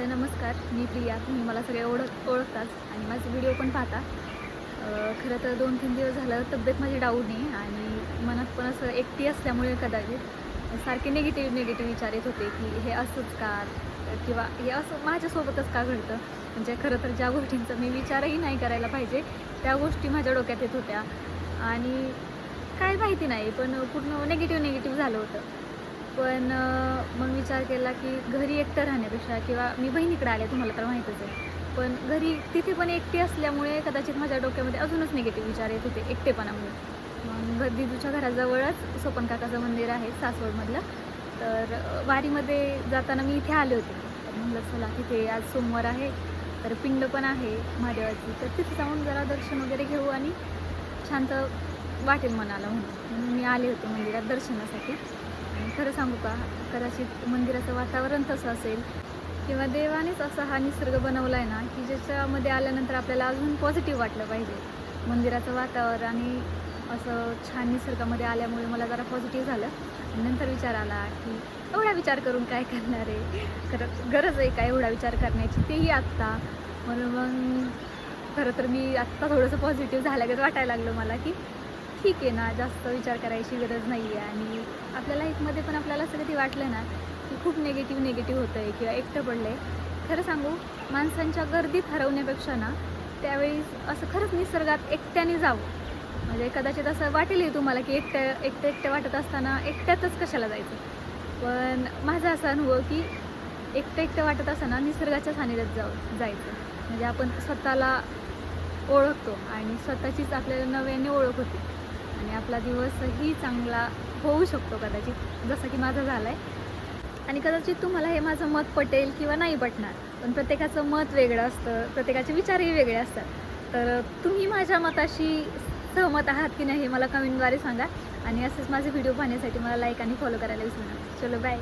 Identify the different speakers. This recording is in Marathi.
Speaker 1: नमस्कार. मी प्रिया. तुम्ही मला सगळे ओळखताच आणि माझे व्हिडिओ पण पाहता. खरं तर 2-3 दिवस झालं तब्येत माझी डाऊन आहे आणि मनात पण असं एकटी असल्यामुळे कदाचित सारखे निगेटिव्ह विचार येत होते की हे असंच का, किंवा हे असं माझ्यासोबतच का घडतं. म्हणजे खरं तर ज्या गोष्टींचा मी विचारही नाही करायला पाहिजे त्या गोष्टी माझ्या डोक्यात येत होत्या आणि काय माहिती नाही, पण पूर्ण निगेटिव्ह झालं होतं. पण मग विचार केला की घरी एकटं राहण्यापेक्षा, किंवा मी बहिणीकडे आले तुम्हाला तर माहीतच आहे. पण घरी तिथे पण एकटी असल्यामुळे कदाचित माझ्या डोक्यामध्ये अजूनच निगेटिव्ह विचार येत होते एकटेपणामुळे. मग दिदूच्या घराजवळच सोपन काकाचं मंदिर आहे सासवडमधलं. तर वारीमध्ये जाताना मी इथे आले होते. तर म्हणलं चला तिथे आज सोमवार आहे तर पिंड पण आहे महादेवाची, तर तिथे जाऊन जरा दर्शन वगैरे घेऊ आणि शांत वाटेल मनाला म्हणून मी आले होते मंदिरात दर्शनासाठी. आणि खरं सांगू का, कदाचित मंदिराचं वातावरण तसं असेल किंवा देवानेच असा हा निसर्ग बनवला आहे ना की ज्याच्यामध्ये आल्यानंतर आपल्याला अजून पॉझिटिव्ह वाटलं पाहिजे. मंदिराचं वातावरण आणि असं छान निसर्गामध्ये आल्यामुळे मला जरा पॉझिटिव्ह झालं. आणि नंतर विचार आला की एवढा विचार करून काय करणार आहे, खरं गरज आहे का एवढा विचार करण्याची, तेही आत्ता. म्हणून मग खरं तर मी आत्ता थोडंसं पॉझिटिव्ह झाल्यागत वाटायला लागलं मला की ठीक आहे ना, जास्त विचार करायची गरज नाही आहे. आणि आपल्या लाईफमध्ये पण आपल्याला असं कधी वाटलं ना की खूप निगेटिव्ह होतं आहे किंवा एकटं पडलं आहे, खरं सांगू, माणसांच्या गर्दीत हरवण्यापेक्षा ना त्यावेळी असं खरंच निसर्गात एकट्याने जावं. म्हणजे कदाचित असं वाटेलही तुम्हाला की एकटं वाटत असताना एकट्यातच कशाला जायचं. पण माझा असा अनुभव की एकटं वाटत असताना निसर्गाच्या सानिध्यात जायचं. म्हणजे आपण स्वतःला ओळखतो आणि स्वतःचीच आपल्याला नव्याने ओळख होते आणि आपला दिवसही चांगला होऊ शकतो कदाचित, जसं की माझा झाला आहे. आणि कदाचित तुम्हाला हे माझं मत पटेल किंवा नाही पटणार, पण प्रत्येकाचं मत वेगळं असतं, प्रत्येकाचे विचारही वेगळे असतात. तर तुम्ही माझ्या मताशी सहमत आहात की नाही हे मला कमेंटद्वारे सांगा. आणि असेच माझे व्हिडिओ पाहण्यासाठी मला लाईक आणि फॉलो करायला विसरू नका. चलो बाय.